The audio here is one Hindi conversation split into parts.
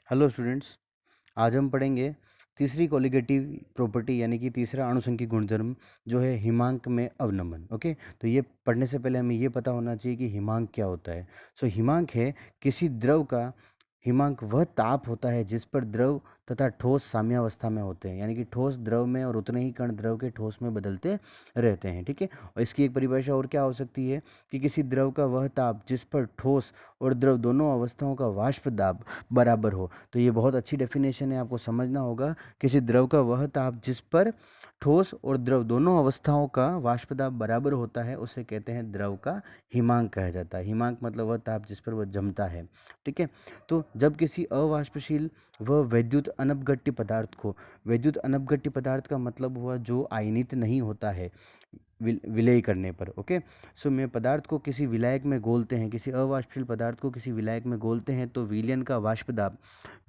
हेलो स्टूडेंट्स, आज हम पढ़ेंगे तीसरी कोलिगेटिव प्रॉपर्टी यानी कि तीसरा आनुषंगिक गुणधर्म जो है हिमांक में अवनमन। ओके, तो ये पढ़ने से पहले हमें ये पता होना चाहिए कि हिमांक क्या होता है। हिमांक है किसी द्रव का हिमांक वह ताप होता है जिस पर द्रव तथा ठोस साम्यावस्था में होते हैं, यानी कि ठोस द्रव में और उतने ही कण द्रव के ठोस में बदलते रहते हैं। ठीक है, और इसकी एक परिभाषा और क्या हो सकती है कि किसी द्रव का वह ताप जिस पर ठोस और द्रव दोनों अवस्थाओं का वाष्प दाब बराबर हो। तो ये बहुत अच्छी डेफिनेशन है, आपको समझना होगा। किसी द्रव का वह ताप जिस पर ठोस और द्रव दोनों अवस्थाओं का वाष्प दाब बराबर होता है उसे कहते हैं द्रव का हिमांक कहा जाता है। हिमांक मतलब वह ताप जिस पर वह जमता है। ठीक है, तो जब किसी अवाष्पशील व वैद्युत अनपगट्य पदार्थ को, वैद्युत अनपगट्य पदार्थ का मतलब हुआ जो आयनित नहीं होता है विलय करने पर। ओके, में पदार्थ को किसी विलायक में घोलते हैं, किसी अवाष्पशील पदार्थ को किसी विलायक में घोलते हैं तो विलयन का वाष्प दाब,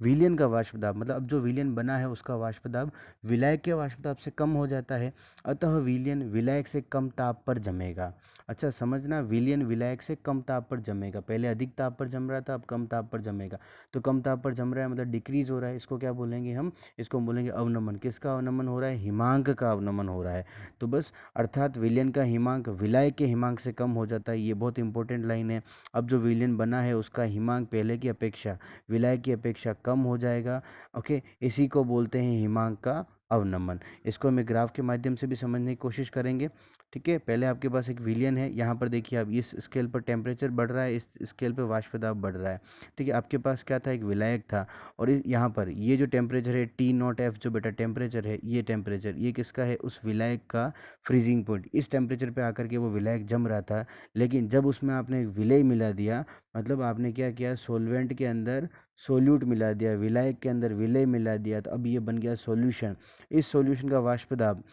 विलयन का वाष्प दाब मतलब अब जो विलयन बना है उसका वाष्प दाब विलायक के वाष्प दाब से कम हो जाता है, अतः विलयन विलायक से कम ताप पर जमेगा। अच्छा समझना, विलयन विलायक से कम ताप पर जमेगा। पहले अधिक ताप पर जम रहा था, अब कम ताप पर जमेगा। तो कम ताप पर जम रहा है मतलब डिक्रीज हो रहा है, इसको क्या बोलेंगे हम? इसको बोलेंगे अवनमन। किसका अवनमन हो रहा है? हिमांक का अवनमन हो रहा है। तो बस अर्थात विलयन का हिमांक विलायक के हिमांक से कम हो जाता है। ये बहुत इंपॉर्टेंट लाइन है। अब जो विलयन बना है उसका हिमांक पहले की अपेक्षा, विलायक की अपेक्षा कम हो जाएगा। ओके, इसी को बोलते हैं हिमांक का अवनमन। इसको हम ग्राफ के माध्यम से भी समझने की कोशिश करेंगे। ठीक है, पहले आपके पास एक विलयन है, यहाँ पर देखिए आप इस स्केल पर टेम्परेचर बढ़ रहा है, इस स्केल पर वाष्प दाब बढ़ रहा है। ठीक है, आपके पास क्या था? एक विलायक था, और यहाँ पर ये जो टेम्परेचर है टी नॉट एफ, जो बेटा टेम्परेचर है, ये टेम्परेचर ये किसका है? उस विलायक का फ्रीजिंग पॉइंट। इस टेम्परेचर पे आकर के वो विलायक जम रहा था, लेकिन जब उसमें आपने एक विलय मिला दिया, मतलब आपने क्या किया? सोलवेंट के अंदर सोल्यूट मिला दिया, विलायक के अंदर विलय मिला दिया, तो अब ये बन गया सॉल्यूशन। इस सॉल्यूशन का वाष्प दाब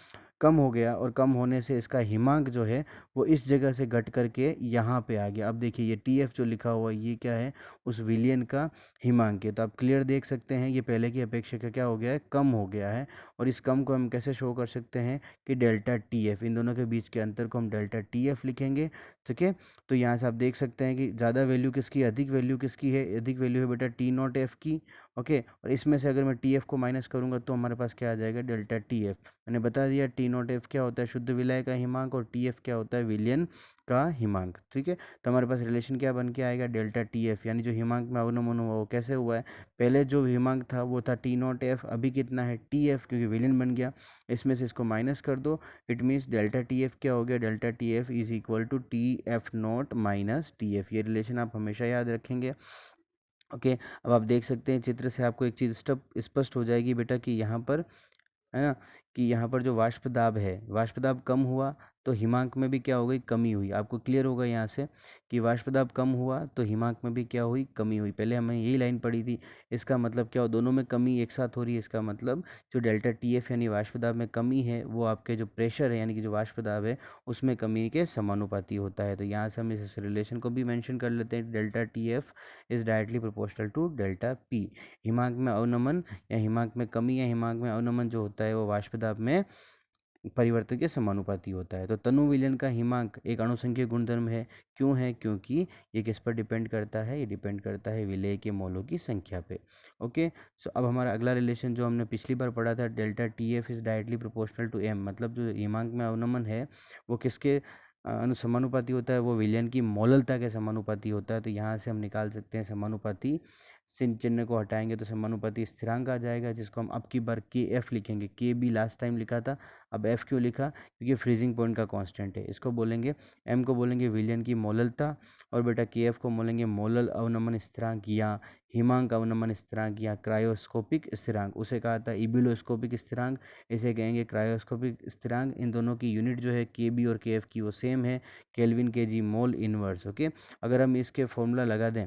कम हो गया, और कम होने से इसका हिमांक जो है वो इस जगह से घट करके यहाँ पे आ गया। अब देखिए ये टी एफ जो लिखा हुआ है ये क्या है? उस विलियन का हिमांक है। तो आप क्लियर देख सकते हैं ये पहले की अपेक्षा क्या हो गया है? कम हो गया है। और इस कम को हम कैसे शो कर सकते हैं? कि डेल्टा टी एफ, इन दोनों के बीच के अंतर को हम डेल्टा टी एफ लिखेंगे। ठीक है, तो यहाँ से आप देख सकते हैं कि ज़्यादा वैल्यू किसकी, अधिक वैल्यू किसकी है? अधिक वैल्यू है बेटा टी नॉट एफ की। ओके, और इसमें से अगर मैं टी एफ को माइनस करूंगा तो हमारे पास क्या आ जाएगा? Delta T F. मैंने बता दिया टी नॉट एफ क्या होता है? शुद्ध विलय का हिमांक, और टी एफ क्या होता है? विलयन का हिमांक। ठीक है, तो हमारे पास रिलेशन क्या बन के आएगा? डेल्टा टी एफ, यानी जो हिमांक में अवनमन हुआ वो कैसे हुआ है? पहले जो हिमांक था वो था टी नॉट एफ, अभी कितना है? टी एफ, क्योंकि विलयन बन गया। इसमें से इसको माइनस कर दो, it means delta T F क्या हो गया? Delta T F is equal to T F not minus T F. ये रिलेशन आप हमेशा याद रखेंगे। ओके, अब आप देख सकते हैं चित्र से आपको एक चीज़ स्पष्ट हो जाएगी बेटा कि यहाँ पर, है ना, कि यहाँ पर जो वाष्प दाब है, वाष्प दाब कम हुआ तो हिमांक में भी क्या हो गई? कमी हुई। आपको क्लियर होगा यहाँ से कि वाष्प दाब कम हुआ तो हिमांक में भी क्या हुई? कमी हुई। पहले हमें यही लाइन पड़ी थी, इसका मतलब क्या हो? दोनों में कमी एक साथ हो रही है। इसका मतलब जो डेल्टा टी एफ यानी वाष्प दाब में कमी है वो आपके जो प्रेशर है यानी कि जो वाष्प दाब है उसमें कमी के समानुपाती होता है। तो यहाँ से हम इस रिलेशन को भी मेंशन कर लेते हैं, delta T F is directly proportional to delta P. हिमांक में अवनमन या हिमांक में कमी या हिमांक में अवनमन जो होता है वो वाष्प दाब में परिवर्तन के समानुपाती होता है। तो तनु विलयन का हिमांक एक अणुसंख्यिक गुणधर्म है। क्यों है? क्योंकि ये किस पर डिपेंड करता है? ये डिपेंड करता है विलेय के मोलों की संख्या पे। ओके, सो अब हमारा अगला रिलेशन जो हमने पिछली बार पढ़ा था, delta T F is directly proportional to M, मतलब जो हिमांक में अवनमन है वो किसके समानुपाती होता है? वो विलयन की मोललता के समानुपाती होता है। तो यहाँ से हम निकाल सकते हैं समानुपाती, sin चिन्ह को हटाएंगे तो समानुपाती स्थिरांक आ जाएगा, जिसको हम अब की बार के एफ लिखेंगे। के बी लास्ट टाइम लिखा था, अब एफ क्यों लिखा? क्योंकि फ्रीजिंग पॉइंट का कांस्टेंट है। इसको बोलेंगे, एम को बोलेंगे विलयन की मोललता, और बेटा के एफ को बोलेंगे मोलल अवनमन स्थिरांक या हिमांक अवनमन स्थिरांक या क्रायोस्कोपिक स्थिरांक। उसे कहा था इबिलोस्कोपिक स्थिरांक, इसे कहेंगे क्रायोस्कोपिक स्थिरांक। इन दोनों की यूनिट जो है के बी और के एफ की वो सेम है, केल्विन के जी मोल इनवर्स। ओके, अगर हम इसके फॉर्मूला लगा दें,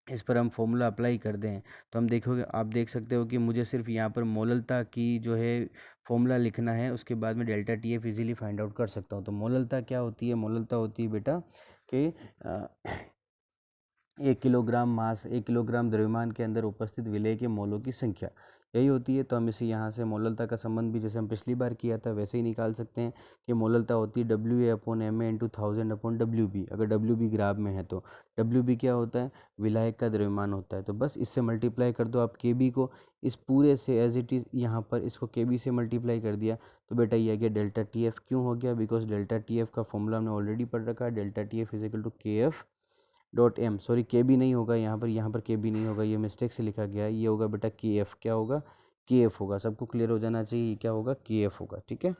इस पर हम फॉर्मूला अप्लाई कर दें, तो हम देखोगे, आप देख सकते हो कि मुझे सिर्फ यहाँ पर मोललता की जो है फॉर्मूला लिखना है, उसके बाद में delta T F easily find out कर सकता हूँ। तो मोललता क्या होती है? मोललता होती है बेटा कि 1 किलोग्राम द्रव्यमान के अंदर उपस्थित विलेय के मोलों की संख्या यही होती है। तो हम इसे यहाँ से मोललता का संबंध भी जैसे हम पिछली बार किया था वैसे ही निकाल सकते हैं कि मोललता होती है WA/MA इंटू 1000/WB। अगर WB ग्राम में है तो WB क्या होता है, विलायक का द्रव्यमान होता है। तो बस इससे मल्टीप्लाई कर दो आप KB को, इस पूरे से एज इट इज़ यहाँ पर इसको KB से मल्टीप्लाई कर दिया तो बेटा ये आ गया डेल्टा TF। क्यों हो गया, बिकॉज डेल्टा TF का फॉर्मूला हमने ऑलरेडी पढ़ रखा है। Delta TF is equal to KF dot M, sorry K B नहीं होगा यहाँ पर के बी नहीं होगा, ये मिस्टेक से लिखा गया है। ये होगा बेटा के एफ। क्या होगा, के एफ होगा। सबको क्लियर हो जाना चाहिए, ये क्या होगा, के एफ होगा। ठीक है,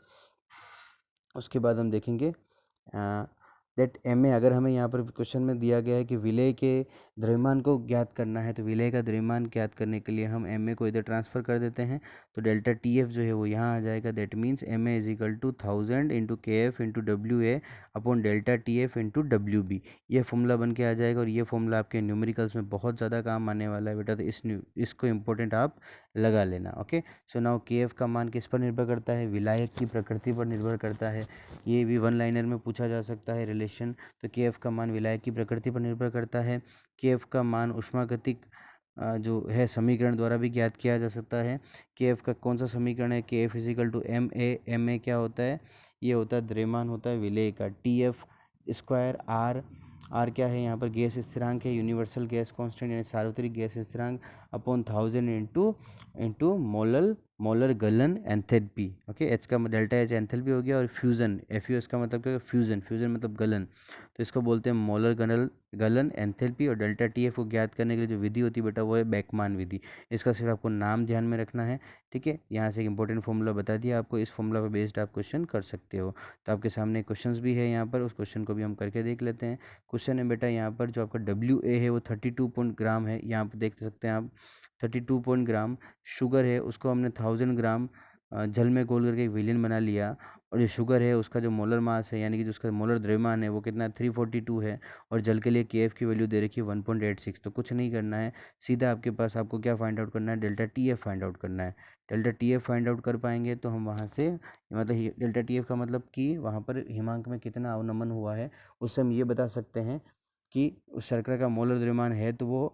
उसके बाद हम देखेंगे दैट एम ए। अगर हमें यहाँ पर क्वेश्चन में दिया गया है कि विलेय के द्रव्यमान को ज्ञात करना है, तो विलेय का द्रव्यमान ज्ञात करने के लिए हम एम ए को इधर ट्रांसफर कर देते हैं तो डेल्टा टी एफ जो है वो यहाँ आ जाएगा। That means M A is equal to 1000 into K F into W A upon delta T F into W B. ये फॉर्मूला बन के आ जाएगा और ये फॉर्मूला आपके न्यूमेरिकल्स में बहुत ज़्यादा काम आने वाला है बेटा। तो इसको इंपॉर्टेंट आप लगा लेना। ओके, सो नाउ के एफ का मान किस पर निर्भर करता है, विलायक की प्रकृति पर निर्भर करता है। ये भी वन लाइनर में पूछा जा सकता है रिलेशन। तो के एफ का मान विलायक की प्रकृति पर निर्भर करता है। के एफ का मान ऊष्मागतिक जो है समीकरण द्वारा भी ज्ञात किया जा सकता है। के एफ का कौन सा समीकरण है, K F equal to M A. M A क्या होता है, ये होता है द्रव्यमान होता है विलेय का। T F square R, R क्या है यहाँ पर गैस स्थिरांक है, यूनिवर्सल गैस कांस्टेंट यानी सार्वत्रिक गैस स्थिरांक अपॉन 1000 इंटू इंटू मोलर गलन एंथैल्पी। ओके, एच का डेल्टा एच एंथैल्पी हो गया और फ्यूजन एफ यू इसका मतलब क्या है, फ्यूजन, फ्यूजन मतलब गलन, तो इसको बोलते हैं मोलर गलन एंथैल्पी। और डेल्टा टी एफ को ज्ञात करने के लिए जो विधि होती है बेटा वो है बेकमान विधि। इसका सिर्फ आपको नाम ध्यान में रखना है। ठीक है, यहाँ से एक इंपॉर्टेंट फॉर्मूला बता दिया आपको, इस फॉर्मूला पर बेस्ड आप क्वेश्चन कर सकते हो। तो आपके सामने क्वेश्चंस भी है यहाँ पर, उस क्वेश्चन को भी हम करके देख लेते हैं। क्वेश्चन है बेटा यहाँ पर जो आपका डब्ल्यू ए है वो 32 पॉइंट ग्राम है, यहाँ पर देख सकते हैं आप 32 पॉइंट ग्राम शुगर है, उसको हमने 1000 ग्राम जल में घोल करके एक विलियन बना लिया। और जो शुगर है उसका जो मोलर मास है यानी कि जो उसका मोलर द्रव्यमान है वो कितना 342 है। और जल के लिए के एफ की वैल्यू दे रखी है 1.86। तो कुछ नहीं करना है, सीधा आपके पास आपको क्या फाइंड आउट करना है, delta T F find out करना है। Delta T F find out कर पाएंगे तो हम वहाँ से मतलब डेल्टा टी एफ का मतलब कि वहाँ पर हिमांक में कितना अवनमन हुआ है, उससे हम ये बता सकते हैं कि उस शर्करा का मोलर द्रव्यमान है तो वो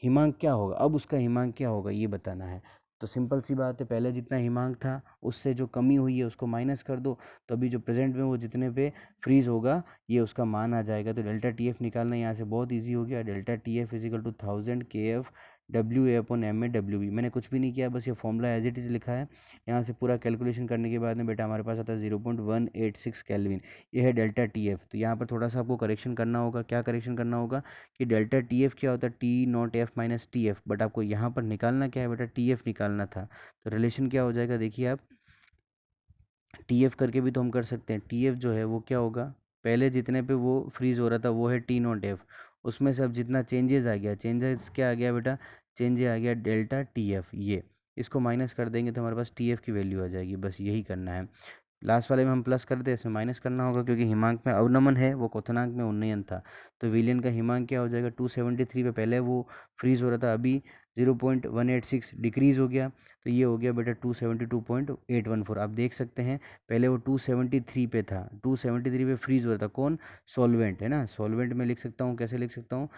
हिमांक क्या होगा। अब उसका हिमांक क्या होगा ये बताना है। तो सिंपल सी बात है, पहले जितना हिमांक था उससे जो कमी हुई है उसको माइनस कर दो, तो अभी जो प्रेजेंट में वो जितने पे फ्रीज होगा ये उसका मान आ जाएगा। तो डेल्टा टी एफ निकालना यहाँ से बहुत ईजी हो गया। Delta T F equal to 1000 K F W A upon M A W B. मैंने कुछ भी नहीं किया, बस ये फॉर्मूला एज इट इज़ लिखा है। यहाँ से पूरा कैलकुलेशन करने के बाद में बेटा हमारे पास आता है 0.186 केल्विन। ये है डेल्टा टी एफ। तो यहाँ पर थोड़ा सा आपको करेक्शन करना होगा। क्या करेक्शन करना होगा कि डेल्टा टी एफ क्या होता है, T not F minus T F, but आपको यहाँ पर निकालना क्या है बेटा, टी एफ निकालना था। तो रिलेशन क्या हो जाएगा देखिए आप, टी एफ करके भी तो हम कर सकते हैं। टी एफ जो है वो क्या होगा, पहले जितने पे वो फ्रीज हो रहा था वो है टी नॉट एफ, उसमें से अब जितना चेंजेस आ गया, चेंजेस क्या आ गया बेटा, चेंजेस आ गया डेल्टा टी एफ। ये इसको माइनस कर देंगे तो हमारे पास टी एफ की वैल्यू आ जाएगी। बस यही करना है। लास्ट वाले में हम प्लस करते हैं, इसमें माइनस करना होगा क्योंकि हिमांक में अवनमन है, वो क्वथनांक में उन्नयन था। तो विलियन का हिमांक क्या हो जाएगा, 273 पे पहले वो फ्रीज हो रहा था, अभी 0.186 डिक्रीज हो गया। तो ये हो गया बेटा 272.814। आप देख सकते हैं पहले वो 273 पे था, 273 पे फ्रीज हो रहा था। कौन, सॉल्वेंट है ना, सॉल्वेंट में लिख सकता हूँ, कैसे लिख सकता हूँ,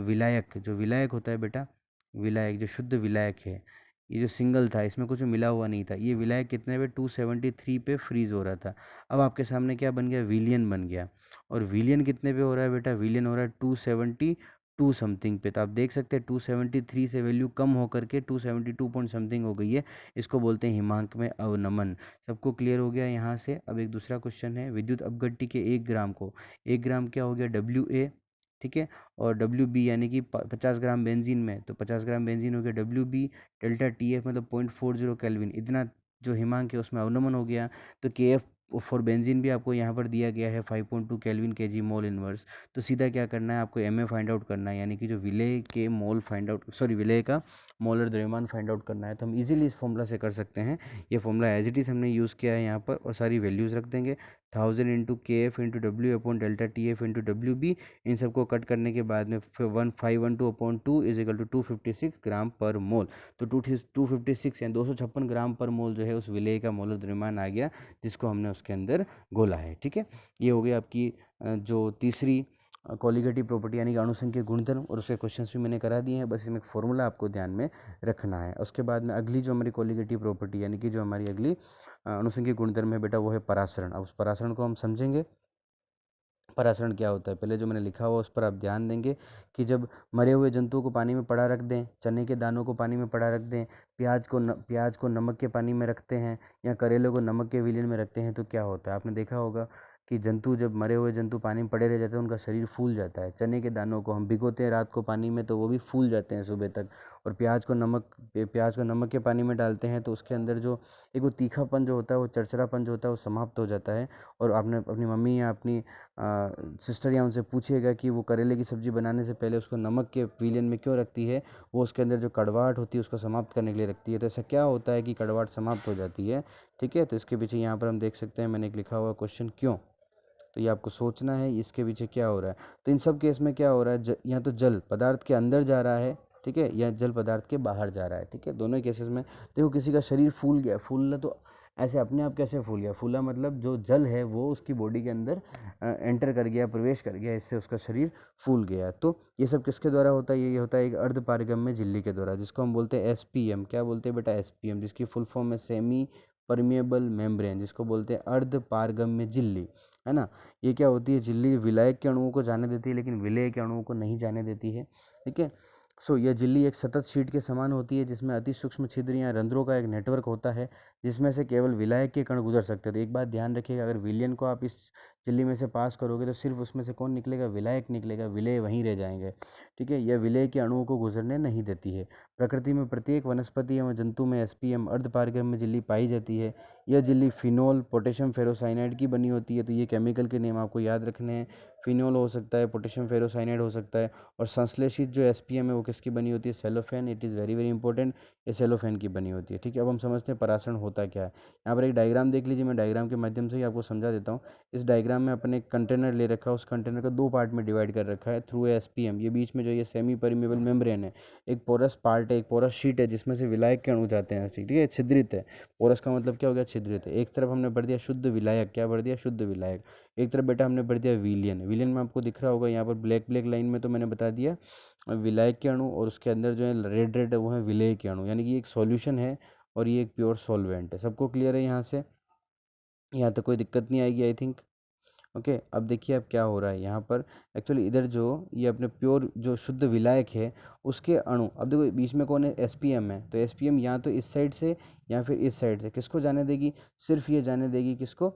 विलायक, जो विलायक होता है बेटा, विलायक जो शुद्ध विलायक है, ये जो सिंगल था इसमें कुछ मिला हुआ नहीं था, ये विलायक कितने पे 273 पे फ्रीज हो रहा था। अब आपके सामने क्या बन गया, विलियन बन गया। और विलियन कितने पे हो रहा है बेटा, विलियन हो रहा है 272 समथिंग पे। तो आप देख सकते हैं 273 से वैल्यू कम होकर के 272 पॉइंट समथिंग हो गई है। इसको बोलते हैं हिमांक में अवनमन। सबको क्लियर हो गया यहाँ से। अब एक दूसरा क्वेश्चन है, विद्युत अपघट्टी के 1 ग्राम को, 1 ग्राम क्या हो गया, डब्ल्यू ए, ठीक है, और डब्ल्यू बी यानी कि 50 ग्राम बेंजीन में, तो 50 ग्राम बेंजीन हो गया W B. Delta T F मतलब 0.40 केल्विन, इतना जो हिमांक है उसमें अवनमन हो गया। तो के एफ फॉर बेंजीन भी आपको यहाँ पर दिया गया है 5.2 केल्विन के जी मोल इनवर्स। तो सीधा क्या करना है आपको, एम ए फाइंड आउट करना है, यानी कि जो विलेय के मोल फाइंड आउट, सॉरी विलेय का मोलर द्रव्यमान फाइंड आउट करना है। तो हम इजीली इस फॉर्मूला से कर सकते हैं। ये फॉर्मूला एज इट इज़ हमने यूज़ किया है यहाँ पर, और सारी वैल्यूज़ रख देंगे, 1000 into K F into W upon delta T F into W B. इन सबको कट करने के बाद में 1512 upon 2 is equal to 256 gram पर मोल। तो 256 यानी 256 ग्राम पर मोल जो है उस विलेय का मोलर द्रव्यमान आ गया, जिसको हमने उसके अंदर घोला है। ठीक है, ये हो गई आपकी जो तीसरी कोलिगेटिव प्रॉपर्टी यानी कि अणुसंख्यक गुणधर्म, और उसके क्वेश्चंस भी मैंने करा दिए हैं, बस इसमें एक फॉर्मूला आपको ध्यान में रखना है। उसके बाद में अगली जो हमारी कोलिगेटिव प्रॉपर्टी यानी कि जो हमारी अगली अणुसंख्यक गुणधर्म है बेटा, वो है परासरण। अब उस परासरण को हम समझेंगे। परासरण क्या होता है, पहले जो मैंने लिखा हुआ उस पर आप ध्यान देंगे कि जब मरे हुए जंतुओं को पानी में पड़ा रख दें, चने के दानों को पानी में पड़ा रख दें, प्याज को नमक के पानी में रखते हैं, या करेले को नमक के विलयन में रखते हैं, तो क्या होता है। आपने देखा होगा कि जंतु, जब मरे हुए जंतु पानी में पड़े रह जाते हैं, उनका शरीर फूल जाता है। चने के दानों को हम भिगोते हैं रात को पानी में, तो वो भी फूल जाते हैं सुबह तक। और प्याज को नमक के पानी में डालते हैं, तो उसके अंदर जो एक वो तीखापन जो होता है, वो चरचरापन जो होता है, वो समाप्त हो जाता है। और आपने अपनी मम्मी या अपनी सिस्टर या उनसे पूछिएगा कि वो करेले की सब्ज़ी बनाने से पहले उसको नमक के विलयन में क्यों रखती है। वो उसके अंदर जो कड़वाहट होती है उसको समाप्त करने के लिए रखती है। तो ऐसा क्या होता है कि कड़वाहट समाप्त हो जाती है। ठीक है, तो इसके पीछे यहाँ पर हम देख सकते हैं, मैंने एक लिखा हुआ क्वेश्चन क्यों, तो ये आपको सोचना है इसके पीछे क्या हो रहा है। तो इन सब केस में क्या हो रहा है, या तो जल पदार्थ के अंदर जा रहा है, ठीक है, या जल पदार्थ के बाहर जा रहा है। ठीक है, दोनों ही केसेस में देखो, किसी का शरीर फूल गया, फूलना तो ऐसे अपने आप कैसे फूल गया, फूला मतलब जो जल है वो उसकी बॉडी के अंदर एंटर कर गया, प्रवेश कर गया, इससे उसका शरीर फूल गया। तो ये सब किसके द्वारा होता है, ये होता है एक अर्ध पारगम्य झिल्ली के द्वारा, जिसको हम बोलते हैं एसपीएम। क्या बोलते हैं बेटा, एसपीएम, जिसकी फुल फॉर्म है सेमी परमिएबल मेम्ब्रेन, जिसको बोलते हैं अर्ध पारगम्य झिल्ली, है ना। ये क्या होती है, झिल्ली विलायक के अणुओं को जाने देती है, लेकिन विलेय के अणुओं को नहीं जाने देती है। ठीक है, यह झिल्ली एक सतत शीट के समान होती है, जिसमें अति सूक्ष्म छिद्र या रंध्रों का एक नेटवर्क होता है, जिसमें से केवल विलायक के कण गुजर सकते हैं। तो एक बात ध्यान रखिएगा, अगर विलयन को आप इस झिल्ली में से पास करोगे, तो सिर्फ उसमें से कौन निकलेगा, विलायक निकलेगा, विलेय वहीं रह जाएंगे। ठीक है, यह विलेय के अणुओं को गुजरने नहीं देती है। प्रकृति में प्रत्येक वनस्पति एवं जंतु में एसपीएम अर्ध पारगम्य झिल्ली पाई जाती है। यह झिल्ली फिनोल, पोटेशियम फेरोसाइनाइड की बनी होती है। तो ये केमिकल के नेम आपको याद रखने हैं, फिनोल हो सकता है, पोटेशियम फेरोसाइनाइड हो सकता है। और संश्लेषित जो एसपीएम है वो किसकी बनी होती है, cellophane. It is very very important, ये सेलोफेन की बनी होती है। ठीक है, अब हम समझते हैं परासरण होता क्या है। यहाँ पर एक डायग्राम देख लीजिए, मैं डायग्राम के माध्यम से ही आपको समझा देता हूँ। इस डायग्राम में अपने एक कंटेनर ले रखा है, उस कंटेनर को दो पार्ट में डिवाइड कर रखा है थ्रू एसपीएम। ये बीच में जो ये सेमी परमिएबल मेम्ब्रेन है, एक पोरस पार्ट है, एक पोरस शीट है, जिसमें से विलायक के अणु जाते हैं। ठीक है, छिद्रित है। पोरस का मतलब क्या हो गया, छिद्रित है। एक तरफ हमने भर दिया शुद्ध विलायक, क्या भर दिया, शुद्ध विलायक। एक तरफ बेटा हमने भर दिया विलियन। विलियन में आपको दिख रहा होगा यहाँ पर ब्लैक ब्लैक लाइन में, तो मैंने बता दिया विलायक के अणु, और उसके अंदर जो है रेड रेड है वो है विलेय के अणु, यानी कि एक सॉल्यूशन है और ये एक प्योर सॉल्वेंट है। सबको क्लियर है यहाँ से, यहाँ तक कोई दिक्कत नहीं आएगी आई थिंक। ओके, अब देखिए अब क्या हो रहा है यहाँ पर। एक्चुअली इधर जो ये अपने प्योर जो शुद्ध विलायक है उसके अणु, अब देखो बीच में कौन है, एसपीएम है। तो एसपीएम या तो इस साइड से या फिर इस साइड से किसको जाने देगी, सिर्फ ये जाने देगी किसको,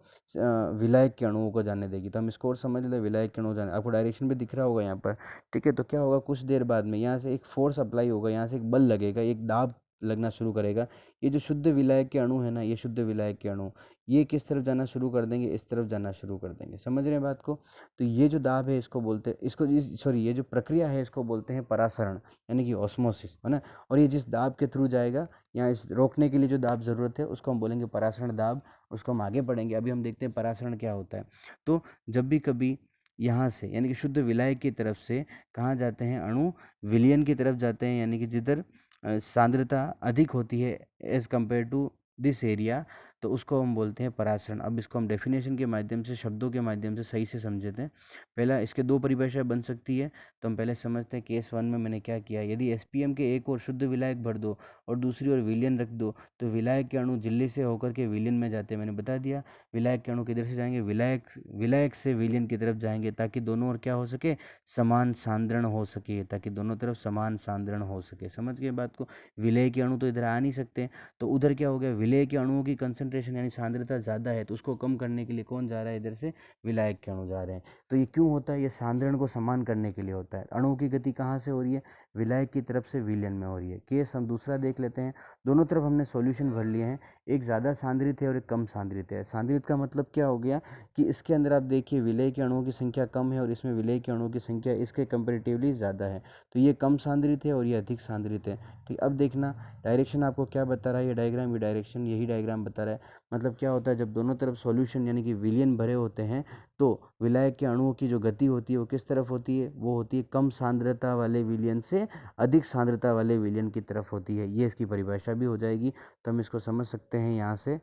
विलायक के अणुओं को जाने देगी। तो हम इसको और समझ ले, विलायक के अणु जाने, आपको डायरेक्शन भी दिख रहा होगा यहाँ पर। ठीक है, तो क्या होगा, कुछ देर बाद में यहाँ से एक फोर्स अप्लाई होगा, यहाँ से एक बल लगेगा, एक दाब लगना शुरू करेगा। ये जो शुद्ध विलायक के अणु है ना, ये शुद्ध विलायक के अणु ये किस तरफ जाना शुरू कर देंगे, इस तरफ जाना शुरू कर देंगे। समझ रहे हैं बात को। तो ये जो दाब है इसको बोलते हैं, इसको सॉरी ये जो प्रक्रिया है इसको बोलते हैं परासरण, यानी कि ऑस्मोसिस, है ना। और ये जिस दाब के थ्रू जाएगा, या इस रोकने के लिए जो दाब जरूरत है उसको हम बोलेंगे परासरण दाब। उसको हम आगे पढ़ेंगे, अभी हम देखते हैं परासरण क्या होता है। तो जब भी कभी यहाँ से यानी कि शुद्ध विलायक की तरफ से कहाँ जाते हैं अणु, विलयन की तरफ जाते हैं, यानी कि जिधर सांद्रता अधिक होती है as compare to this area, तो उसको हम बोलते हैं परासरण। अब इसको हम डेफिनेशन के माध्यम से, शब्दों के माध्यम से सही से समझते हैं। पहला इसके दो परिभाषा बन सकती है, तो हम पहले समझते हैं केस वन में मैंने क्या किया। यदि एसपीएम के एक और शुद्ध विलायक भर दो और दूसरी ओर विलयन रख दो, तो विलायक के अणु झिल्ली से होकर के विलयन में जाते हैं। मैंने बता दिया विलायक के अणु किधर से जाएंगे, विलायक विलायक से विलयन की तरफ जाएंगे, ताकि दोनों ओर क्या हो सके, समान सांद्रण हो सके, ताकि दोनों तरफ समान सांद्रण हो सके। समझ गए बात को। विलेय के अणु तो इधर आ नहीं सकते, तो उधर क्या हो गया, विलेय के अणुओं की कंसंट्रेशन यानी सांद्रता ज़्यादा है, तो उसको कम करने के लिए कौन जा रहा है, इधर से विलायक के अणु जा रहे हैं। तो ये क्यों होता है, ये सांद्रण को समान करने के लिए होता है। अणुओं की गति कहाँ से हो रही है, विलायक की तरफ से विलयन में हो रही है। केस हम दूसरा देख लेते हैं। दोनों तरफ हमने सॉल्यूशन भर लिए हैं, एक ज़्यादा सांद्रित है और एक कम सांद्रित है। सांद्रित का मतलब क्या हो गया कि इसके अंदर आप देखिए विलेय के अणुओं की संख्या कम है और इसमें विलेय के अणुओं की संख्या इसके कंपेरेटिवली ज़्यादा है, तो ये कम सांद्रित है और ये अधिक सांद्रित है। ठीक, अब देखना डायरेक्शन आपको क्या बता रहा है, ये डायग्राम, ये डायरेक्शन, यही डायग्राम बता रहा है। मतलब क्या होता है, जब दोनों तरफ सॉल्यूशन यानी कि विलयन भरे होते हैं, तो विलायक के अणुओं की जो गति होती है वो किस तरफ होती है, वो होती है कम सांद्रता वाले विलयन से अधिक सांद्रता वाले विलयन की तरफ होती है। ये इसकी परिभाषा भी हो जाएगी। तो हम इसको समझ सकते हैं यहाँ से,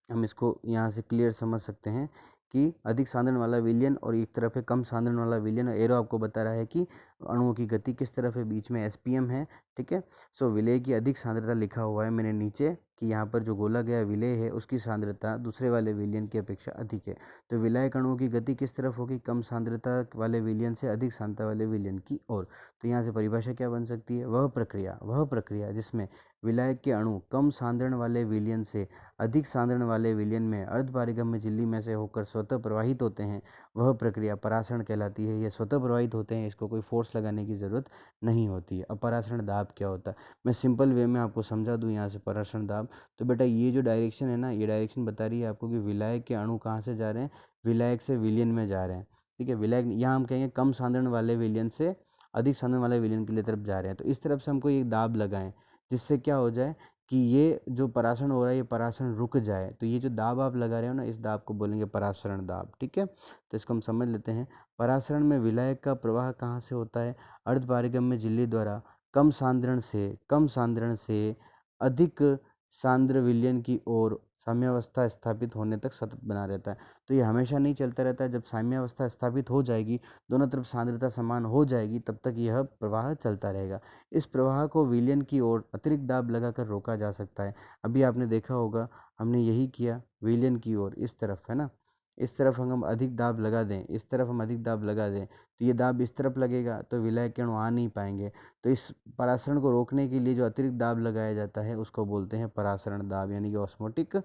हम इसको यहाँ से क्लियर समझ सकते हैं कि अधिक सांद्रण वाला विलयन और एक तरफ है कम सांद्रण वाला विलयन। एरो आपको बता रहा है कि अणुओं की गति किस तरफ है, बीच में एसपीएम है, ठीक है। सो विलेय की अधिक सांद्रता लिखा हुआ है मैंने नीचे कि यहाँ पर जो गोला गया विलेय है उसकी सांद्रता दूसरे वाले विलयन की अपेक्षा अधिक है। तो विलायक अणुओं की गति किस तरफ होगी, कम सांद्रता वाले विलयन से अधिक सांद्रता वाले विलयन की ओर। तो यहाँ से परिभाषा क्या बन सकती है, वह प्रक्रिया जिसमें विलायक के अणु कम सांद्रण वाले विलयन से अधिक सांद्रण वाले विलयन में अर्धपारगम्य झिल्ली में से होकर स्वतः प्रवाहित होते हैं, वह प्रक्रिया परासरण कहलाती है। ये स्वतः प्रवाहित होते हैं, इसको कोई फोर्स लगाने की जरूरत नहीं होती है। अब परासरण दाब क्या होता है, मैं सिंपल वे में आपको समझा दूं यहाँ से परासरण दाब। तो बेटा ये जो डायरेक्शन है ना, ये डायरेक्शन बता रही है आपको कि विलायक के अणु कहाँ से जा रहे हैं, विलायक से विलयन में जा रहे हैं, ठीक है। विलायक यहाँ हम कहेंगे कम सांद्रण वाले विलयन से अधिक सांद्रण वाले विलयन के लिए तरफ जा रहे हैं। तो इस तरफ से हमको एक दाब लगाएं जिससे क्या हो जाए कि ये जो परासरण हो रहा है ये परासरण रुक जाए। तो ये जो दाब आप लगा रहे हो ना, इस दाब को बोलेंगे परासरण दाब, ठीक है। तो इसको हम समझ लेते हैं। परासरण में विलायक का प्रवाह कहाँ से होता है, अर्धपारगम्य झिल्ली द्वारा कम सांद्रण से अधिक सांद्र विलयन की ओर साम्यावस्था स्थापित होने तक सतत बना रहता है। तो ये हमेशा नहीं चलता रहता है, जब साम्यावस्था स्थापित हो जाएगी, दोनों तरफ सांद्रता समान हो जाएगी, तब तक यह प्रवाह चलता रहेगा। इस प्रवाह को विलयन की ओर अतिरिक्त दाब लगाकर रोका जा सकता है। अभी आपने देखा होगा हमने यही किया, विलयन की ओर इस तरफ है ना, इस तरफ हम अधिक दाब लगा दें, इस तरफ हम अधिक दाब लगा दें, तो ये दाब इस तरफ लगेगा तो विलायक के अणु आ नहीं पाएंगे। तो इस परासरण को रोकने के लिए जो अतिरिक्त दाब लगाया जाता है उसको बोलते हैं परासरण दाब, यानी कि ऑस्मोटिक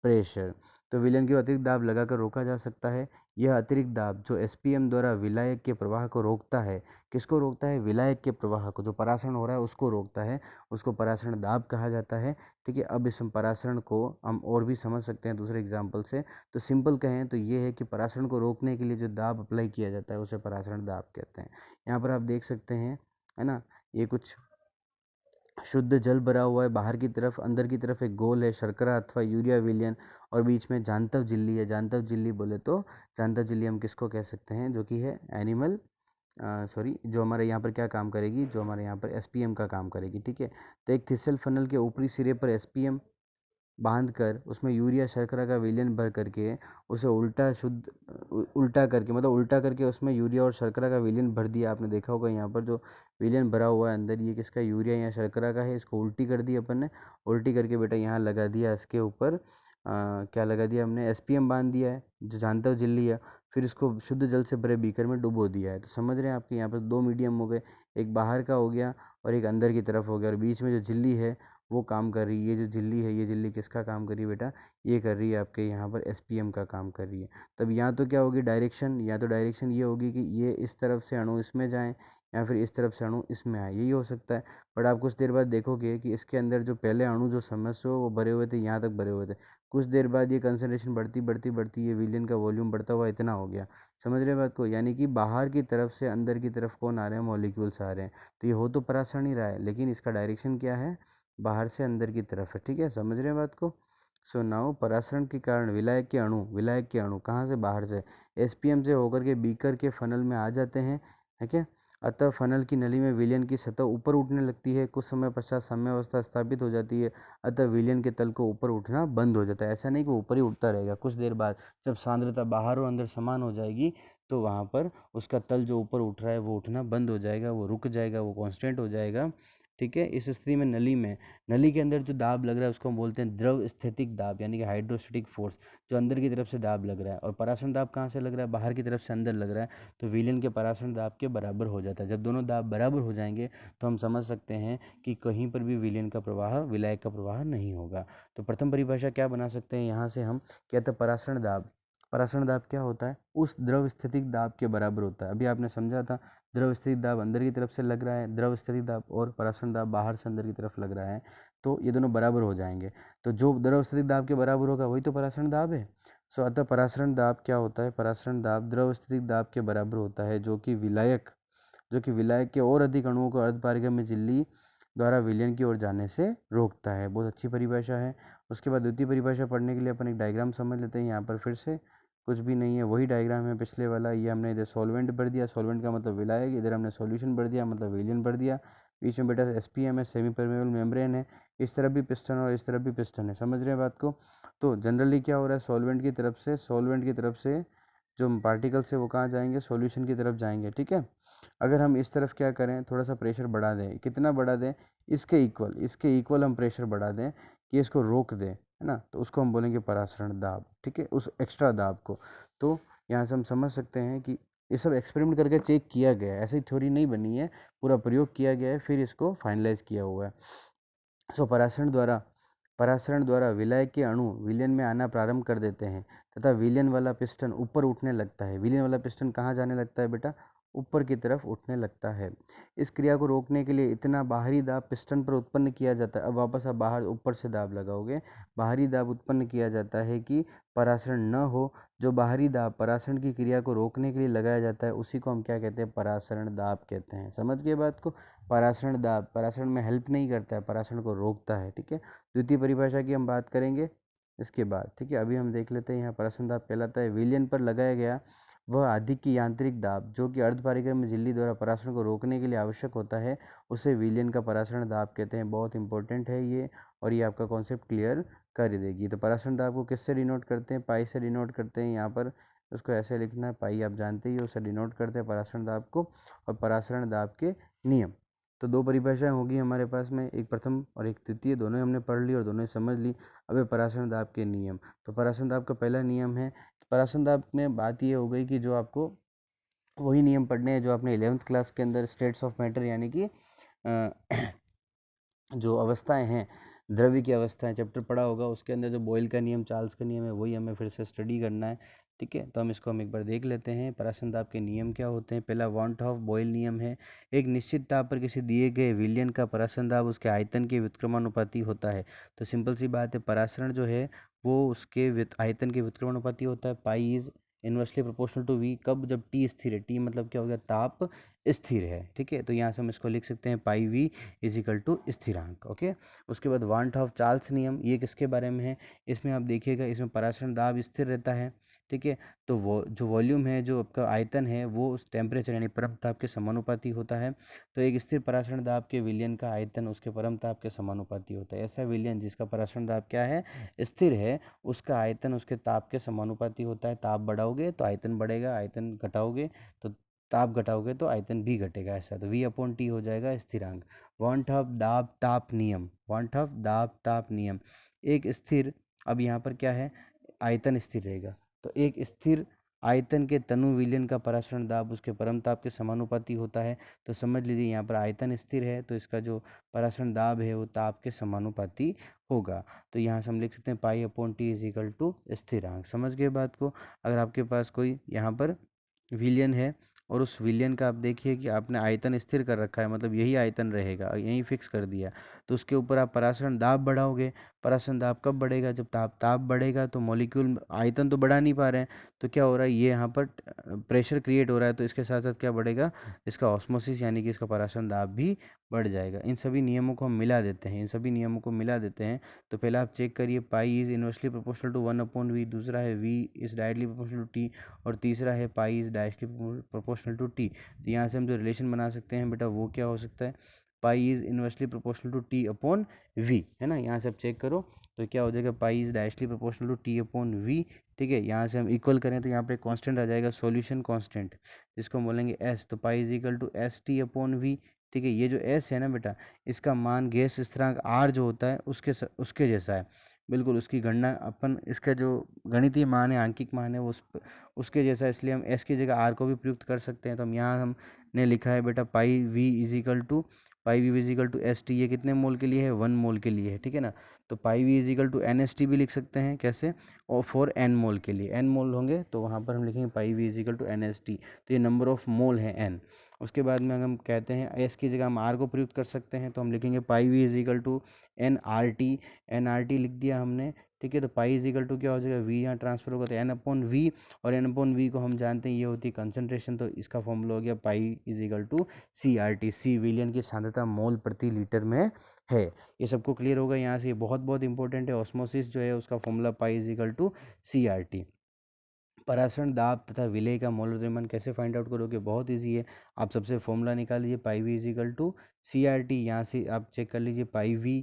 प्रेशर। तो विलयन की ओर अतिरिक्त दाब लगाकर रोका जा सकता है। यह अतिरिक्त दाब जो एसपीएम द्वारा विलायक के प्रवाह को रोकता है, किसको रोकता है, विलायक के प्रवाह को, जो परासरण हो रहा है उसको रोकता है, उसको परासरण दाब कहा जाता है, ठीक है। अब इस परासरण को हम और भी समझ सकते हैं दूसरे एग्जाम्पल से। तो सिंपल कहें तो ये है कि परासरण को रोकने के लिए जो दाब अप्लाई किया जाता है उसे परासरण दाब कहते हैं। यहाँ पर आप देख सकते हैं, है ना, ये कुछ शुद्ध जल भरा हुआ है, बाहर की तरफ, अंदर की तरफ एक गोल है शर्करा अथवा यूरिया विलयन, और बीच में जानतव झिल्ली है। जानतव झिल्ली बोले तो जानतव झिल्ली हम किसको कह सकते हैं, जो कि है एनिमल सॉरी, जो हमारे यहाँ पर क्या काम करेगी, जो हमारे यहाँ पर एसपीएम का काम करेगी, ठीक है। तो एक थिसल फनल के ऊपरी सिरे पर एसपीएम बांध कर उसमें यूरिया शर्करा का विलयन भर करके उसे उल्टा करके, मतलब उल्टा करके उसमें यूरिया और शर्करा का विलयन भर दिया। आपने देखा होगा यहाँ पर जो विलयन भरा हुआ है अंदर, ये किसका, यूरिया या शर्करा का है। इसको उल्टी कर दी अपन ने, उल्टी करके बेटा यहाँ लगा दिया, इसके ऊपर क्या लगा दिया हमने, एसपीएम बांध दिया है जो जानता झिल्ली है। फिर इसको शुद्ध जल से भरे बीकर में डुबो दिया है। तो समझ रहे हैं आपके यहाँ पर दो मीडियम हो गए, एक बाहर का हो गया और एक अंदर की तरफ हो गया, और बीच में जो झिल्ली है वो काम कर रही है। ये जो झिल्ली है, ये झिल्ली किसका काम कर रही है बेटा, ये कर रही है आपके यहाँ पर एसपीएम का काम कर रही है। तब यहाँ तो क्या होगी डायरेक्शन, या तो डायरेक्शन ये होगी कि ये इस तरफ से अणु इसमें जाएं या फिर इस तरफ से अणु इसमें आए, यही हो सकता है। बट आप कुछ देर बाद देखोगे कि इसके अंदर जो पहले अणु जो समझो वो भरे हुए थे, यहाँ तक भरे हुए थे, कुछ देर बाद ये कंसनट्रेशन बढ़ती बढ़ती बढ़ती ये विलियन का वॉल्यूम बढ़ता हुआ इतना हो गया। समझ रहे बात को, यानी कि बाहर की तरफ से अंदर की तरफ कौन आ रहे हैं, मॉलिक्यूल्स आ रहे हैं। तो ये हो तो परासरण ही रहा है, लेकिन इसका डायरेक्शन क्या है, बाहर से अंदर की तरफ है, ठीक है। समझ रहे हैं बात को। सो नाउ परासरण के कारण विलायक के अणु कहाँ से, बाहर से एसपीएम से होकर के बीकर के फनल में आ जाते हैं, है क्या। अतः फनल की नली में विलयन की सतह ऊपर उठने लगती है, कुछ समय पश्चात साम्यावस्था स्थापित हो जाती है, अतः विलयन के तल को ऊपर उठना बंद हो जाता है। ऐसा नहीं कि ऊपर ही उठता रहेगा, कुछ देर बाद जब सांद्रता बाहर और अंदर समान हो जाएगी तो वहाँ पर उसका तल जो ऊपर उठ रहा है वो उठना बंद हो जाएगा, वो रुक जाएगा, वो कांस्टेंट हो जाएगा, ठीक है। इस स्थिति में नली के अंदर जो दाब लग रहा है उसको हम बोलते हैं द्रव स्थितिक दाब, यानी कि हाइड्रोस्टेटिक फोर्स, जो अंदर की तरफ से दाब लग रहा है। और परासरण दाब कहाँ से लग रहा है, बाहर की तरफ से अंदर लग रहा है, तो विलयन के परासरण दाब के बराबर हो जाता है। जब दोनों दाब बराबर हो जाएंगे तो हम समझ सकते हैं कि कहीं पर भी विलयन का प्रवाह, विलायक का प्रवाह नहीं होगा। तो प्रथम परिभाषा क्या बना सकते हैं यहाँ से हम, कहते हैं परासरण दाब क्या होता है, उस द्रव स्थितिक दाब के बराबर होता है। अभी आपने समझा था, द्रव स्थितिक दाब अंदर की तरफ से लग रहा है, द्रव स्थितिक दाब और परासरण दाब बाहर से अंदर की तरफ लग रहा है, तो ये दोनों बराबर हो जाएंगे। तो जो द्रव स्थितिक दाब के बराबर होगा वही तो परासरण दाब है। सो अतः परासरण दाब क्या होता है, परासरण दाब द्रव स्थितिक दाब के बराबर होता है, जो कि विलायक के और अधिक अणुओं को अर्धपारगम्य झिल्ली द्वारा विलयन की ओर जाने से रोकता है। बहुत अच्छी परिभाषा है। उसके बाद द्वितीय परिभाषा पढ़ने के लिए अपन एक डायग्राम समझ लेते हैं। यहाँ पर फिर से कुछ भी नहीं है, वही डायग्राम है पिछले वाला। ये हमने इधर सॉल्वेंट भर दिया, सॉल्वेंट का मतलब विलायक, इधर हमने सॉल्यूशन भर दिया मतलब विलयन भर दिया। बीच में बेटा एसपीएम है, सेमी परमेबल मेम्ब्रेन है, इस तरफ भी पिस्टन और इस तरफ भी पिस्टन है। समझ रहे हैं बात को। तो जनरली क्या हो रहा है, सॉल्वेंट की तरफ से जो पार्टिकल्स है वो कहाँ जाएंगे, सॉल्यूशन की तरफ जाएंगे, ठीक है। अगर हम इस तरफ क्या करें, थोड़ा सा प्रेशर बढ़ा दें, कितना बढ़ा दें, इसके इक्वल हम प्रेशर बढ़ा दें कि इसको रोक दें, है ना, तो उसको हम बोलेंगे परासरण दाब, ठीक है, उस एक्स्ट्रा दाब को। तो यहाँ से हम समझ सकते हैं कि ये सब एक्सपेरिमेंट करके चेक किया गया है, ऐसी थ्योरी नहीं बनी है, पूरा प्रयोग किया गया है, फिर इसको फाइनलाइज किया हुआ है। सो परासरण द्वारा विलय के अणु विलयन में आना प्रारंभ कर देते हैं तथा विलयन वाला पिस्टन ऊपर उठने लगता है। विलयन वाला पिस्टन कहाँ जाने लगता है बेटा, ऊपर की तरफ उठने लगता है। इस क्रिया को रोकने के लिए इतना बाहरी दाब पिस्टन पर उत्पन्न किया जाता है। अब वापस आप बाहर ऊपर से दाब लगाओगे, बाहरी दाब उत्पन्न किया जाता है कि परासरण न हो। जो बाहरी दाब परासरण की क्रिया को रोकने के लिए लगाया जाता है उसी को हम क्या कहते हैं, परासरण दाब कहते हैं। समझ गए बात को। परासरण दाब परासरण में हेल्प नहीं करता है, परासरण को रोकता है, ठीक है। द्वितीय परिभाषा की हम बात करेंगे इसके बाद, ठीक है। अभी हम देख लेते हैं यहाँ परासरण दाब कहलाता है विलयन पर लगाया गया वह अधिक की यांत्रिक दाब जो कि अर्ध पारिक्रम झिल्ली द्वारा परासरण को रोकने के लिए आवश्यक होता है, उसे विलयन का परासरण दाब कहते हैं। बहुत इंपॉर्टेंट है ये, और ये आपका कॉन्सेप्ट क्लियर कर देगी। तो परासरण दाब को किससे डिनोट करते हैं, पाई से डिनोट करते हैं। यहाँ पर उसको ऐसे लिखना है, पाई आप जानते ही हो, उससे डिनोट करते हैं परासरण दाब को। और परासरण दाब के नियम, तो दो परिभाषाएं होगी हमारे पास में, एक प्रथम और एक द्वितीय, दोनों हमने पढ़ ली और दोनों समझ ली। अब परासरण दाब के नियम, तो परासरण दाब का पहला नियम है, परासरण दाब में बात ये हो गई कि जो आपको वही नियम पढ़ने हैं जो आपने 11th क्लास के अंदर स्टेट्स ऑफ मैटर यानी कि जो अवस्थाएं हैं, द्रव्य की अवस्थाएं चैप्टर पढ़ा होगा, उसके अंदर जो बॉयल का नियम, चार्ल्स का नियम है, वही हमें फिर से स्टडी करना है, ठीक है। तो हम इसको एक बार देख लेते हैं। परासरण दाब के नियम क्या होते हैं। पहला वांट ऑफ बॉयल नियम है। एक निश्चित ताप पर किसी दिए गए विलयन का परासरण दाब उसके आयतन के व्युत्क्रमानुपाती होता है। तो सिंपल सी बात है, परासरण जो है वो उसके आयतन के व्युत्क्रमानुपाती होता है। Pi is inversely proportional to V, कब, जब टी स्थिर है। टी मतलब क्या हो गया, ताप स्थिर है, ठीक है। तो यहाँ से हम इसको लिख सकते हैं पाई वी इज इक्वल टू स्थिरांक, ओके। उसके बाद वांट ऑफ चार्ल्स नियम, ये किसके बारे में है, इसमें आप देखिएगा, इसमें परासरण दाब स्थिर रहता है, ठीक है। तो वो जो वॉल्यूम है, जो आपका आयतन है, वो उस टेम्परेचर यानी परम ताप के समानुपाती होता है। तो एक स्थिर परासरण दाब के विलयन का आयतन उसके परम ताप के समानुपाती होता है। ऐसा विलयन जिसका परासरण दाब क्या है, स्थिर है, उसका आयतन उसके ताप के समानुपाती होता है। ताप बढ़ाओगे तो आयतन बढ़ेगा, आयतन घटाओगे तो ताप घटाओगे तो आयतन भी घटेगा। ऐसा तो V/T हो जाएगा स्थिरांक। वांट ऑफ दाब ताप नियम, वांट ऑफ दाब ताप नियम, एक स्थिर, अब यहाँ पर क्या है, आयतन स्थिर रहेगा, तो एक स्थिर आयतन के तनु विलयन का परासरण दाब उसके परम ताप के समानुपाती होता है। तो समझ लीजिए यहाँ पर आयतन स्थिर है तो इसका जो परासरण दाब है वो ताप के समानुपाती होगा। तो यहाँ से हम लिख सकते हैं पाई/T इज इक्वल टू स्थिरांक। समझ गए बात को। अगर आपके पास कोई यहाँ पर विलयन है और उस विलयन का आप देखिए कि आपने आयतन स्थिर कर रखा है, मतलब यही आयतन रहेगा, यही फिक्स कर दिया, तो उसके ऊपर आप परासरण दाब बढ़ाओगे। परासरण दाब कब बढ़ेगा, जब ताप बढ़ेगा, तो मॉलिक्यूल आयतन तो बढ़ा नहीं पा रहे हैं, तो क्या हो रहा है, ये यहाँ पर प्रेशर क्रिएट हो रहा है, तो इसके साथ साथ क्या बढ़ेगा, इसका ऑस्मोसिस यानी कि इसका परासरण दाब भी बढ़ जाएगा। इन सभी नियमों को हम मिला देते हैं, इन सभी नियमों को मिला देते हैं। तो पहले आप चेक करिए, pi is inversely proportional to 1/V, दूसरा है V is directly proportional to T, और तीसरा है pi is directly proportional to T। तो यहाँ से हम जो रिलेशन बना सकते हैं बेटा, वो क्या हो सकता है, pi is inversely proportional to T/V, है ना। यहाँ से आप चेक करो तो क्या हो जाएगा, pi is directly proportional to T/V, ठीक है। यहाँ से हम इक्वल करें तो यहाँ पे कांस्टेंट आ जाएगा, सॉल्यूशन कांस्टेंट, जिसको हम बोलेंगे S, तो पाई इज इक्वल टू ST/V, ठीक है। ये जो S है ना बेटा, इसका मान गैस स्थिरांक R जो होता है उसके जैसा है, बिल्कुल उसकी गणना अपन, इसका जो गणितीय मान है, आंकिक मान है, वो उसके जैसा, इसलिए हम S की जगह R को भी प्रयुक्त कर सकते हैं। तो हम यहाँ हमने लिखा है बेटा pi V is equal to ST, ये कितने मोल के लिए है, 1 मोल के लिए है, ठीक है ना। तो pi V is equal to NST भी लिख सकते हैं, कैसे, और फॉर N मोल के लिए, N मोल होंगे तो वहाँ पर हम लिखेंगे pi V is equal to NST, तो ये नंबर ऑफ मोल है N। उसके बाद में अगर हम कहते हैं S की जगह हम R को प्रयुक्त कर सकते हैं, तो हम लिखेंगे pi V is equal to NRT लिख दिया हमने, ठीक है। तो पाई इज इक्वल टू क्या हो जाएगा, V यहाँ ट्रांसफर होगा तो N/V, और N/V को हम जानते हैं ये होती है कंसंट्रेशन, तो इसका फॉर्मूला हो गया pi is equal to CRT, C विलियन की सांद्रता मोल प्रति लीटर में है। ये सबको क्लियर होगा यहाँ से, ये बहुत बहुत इंपॉर्टेंट है। ऑस्मोसिस जो है उसका formula pi is equal to CRT। परासरण दाब तथा विलेय का मोलर द्रव्यमान कैसे फाइंड आउट करोगे, बहुत इजी है। आप सबसे फॉर्मूला निकाल लीजिए, pi V is equal to CRT, यहाँ से आप चेक कर लीजिए पाई V,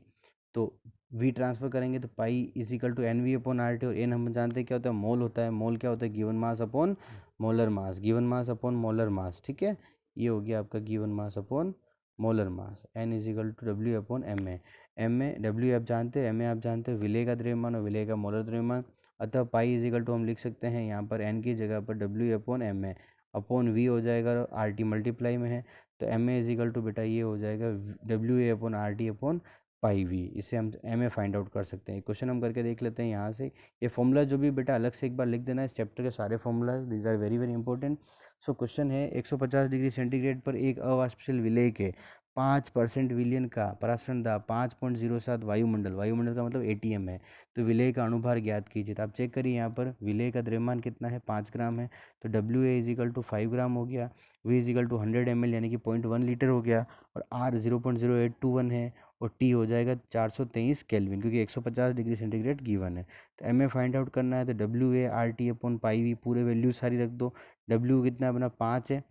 तो V ट्रांसफर करेंगे तो पाई इज इक्वल टू NV/RT, और N हम जानते हैं क्या होता है, मोल होता है। मोल क्या होता है, given mass upon molar mass, given mass upon molar mass, ठीक है। ये हो गया आपका given mass upon molar mass. n is equal to W upon M A. M A W आप जानते हो, एम ए आप जानते हो, विलेय का द्रव्यमान और विलेय का मोलर द्रव्यमान। अतः पाई इज इक्वल टू हम लिख सकते हैं यहाँ पर n की जगह पर W upon M A upon V हो जाएगा, आर टी मल्टीप्लाई में है, तो M A is equal to बेटा ये हो जाएगा W A upon R T upon pi V. इससे हम एम ए फाइंड आउट कर सकते हैं। क्वेश्चन हम करके देख लेते हैं यहाँ से। ये फॉर्मूला जो भी बेटा अलग से एक बार लिख देना, इस चैप्टर के सारे formula, these are very very important. So question है 150 डिग्री सेंटीग्रेड पर एक अवाष्पशील विलेय के 5% विलयन का परासरण दाब 5.07 वायुमंडल, वायुमंडल का मतलब एटीएम है, तो विलेय का अणुभार ज्ञात कीजिए। तो आप चेक करिए यहाँ पर विलेय का द्रव्यमान कितना है, 5 ग्राम है, तो W A is equal to 5 gram हो गया, V is equal to 100 ml यानी कि 0.1 लीटर हो गया, और आर 0.0821 है, और टी हो जाएगा 423 केल्विन, क्योंकि 150 डिग्री सेंटीग्रेड गिवन है। तो एम ए फाइंड आउट करना है, तो W A R T upon pi V, पूरे वैल्यू सारी रख दो। डब्ल्यू कितना अपना 5 है,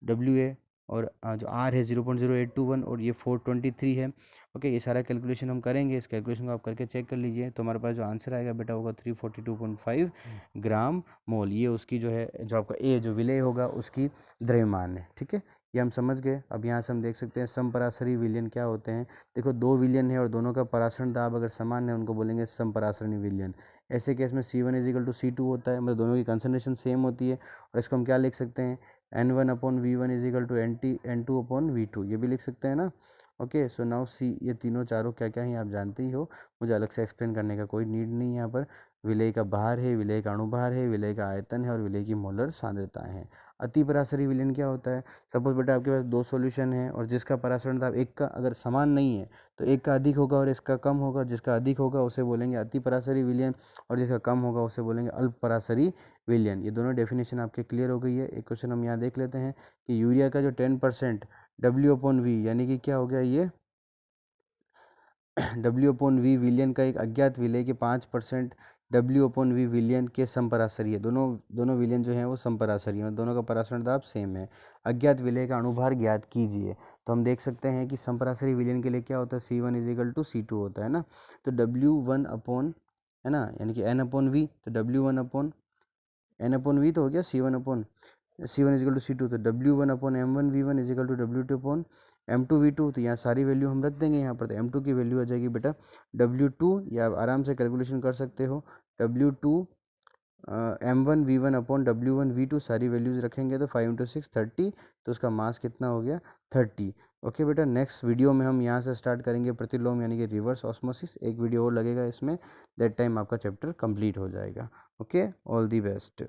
डब्ल्यू ए, और जो आर है 0.0821, और ये 423 है। ओके, ये सारा कैलकुलेशन हम करेंगे, इस कैलकुलेशन को आप करके चेक कर लीजिए, तो हमारे पास जो आंसर आएगा बेटा होगा 342.5 ग्राम मोल। ये उसकी जो है, जो आपका ए जो विलेय होगा उसकी द्रव्यमान है, ठीक है। ये हम समझ गए। अब यहाँ से हम देख सकते हैं समपरासरी विलयन क्या होते हैं। देखो, दो विलयन है और दोनों का परासरण दाब अगर समान है, उनको बोलेंगे समपरासरणी विलयन। ऐसे केस में C1 is equal to C2 होता है, मतलब दोनों की कंसंट्रेशन सेम होती है, और इसको हम क्या लिख सकते हैं, N1 upon V1 is equal to N2 upon V2, ये भी लिख सकते हैं ना। ओके, सो नाउ सी, ये तीनों चारों क्या क्या हैं आप जानते ही हो, मुझे अलग से एक्सप्लेन करने का कोई नीड नहीं है। यहाँ पर विलेय का भार है, विलेय का अणुभार है, विलेय का आयतन है, और विलेय की मोलर सांद्रताएं हैं। अति परासरी विलयन क्या होता है, सपोज बेटा आपके पास दो सॉल्यूशन है, और जिसका परासरण दाब एक का अगर समान नहीं है, तो एक का अधिक होगा और इसका कम होगा, जिसका अधिक होगा उसे बोलेंगे अति परासरी विलयन, और जिसका कम होगा उसे बोलेंगे अल्प परासरी विलयन। ये दोनों डेफिनेशन आपके क्लियर हो गई है। एक क्वेश्चन हम यहाँ देख लेते हैं कि यूरिया का जो 10% डब्ल्यू अपॉन वी, यानी कि क्या हो गया ये डब्ल्यू अपॉन वी विलियन का एक अज्ञात विलेय के 5% डब्ल्यू अपॉन वी विलियन के समपरासरी है। दोनों विलियन जो हैं वो समपरासरी हैं, दोनों का परासरण दाब सेम है। अज्ञात विलेय का अणुभार ज्ञात कीजिए। तो हम देख सकते हैं कि समपरासरी विलियन के लिए क्या होता है, C1 is equal to C2 होता है ना। तो W1 अपॉन, है ना, यानी कि N अपॉन वी, तो W1 upon N upon we तो हो गया C1 upon C1 is equal to C2, तो W1 upon M1 V1 is equal to W2 upon M2 V2। तो यहाँ सारी वैल्यू हम रख देंगे यहाँ पर, तो M2 की वैल्यू आ जाएगी बेटा W2, या आप आराम से कैलकुलेशन कर सकते हो, W2 M1 V1 upon W1 V2, सारी वैल्यूज रखेंगे तो 5 × 6 30, तो उसका मास कितना हो गया 30। ओके बेटा, नेक्स्ट वीडियो में हम यहाँ से स्टार्ट करेंगे प्रतिलोम यानी कि रिवर्स ऑस्मोसिस। एक वीडियो और लगेगा इसमें, दैट टाइम आपका चैप्टर कंप्लीट हो जाएगा। Okay, all the best.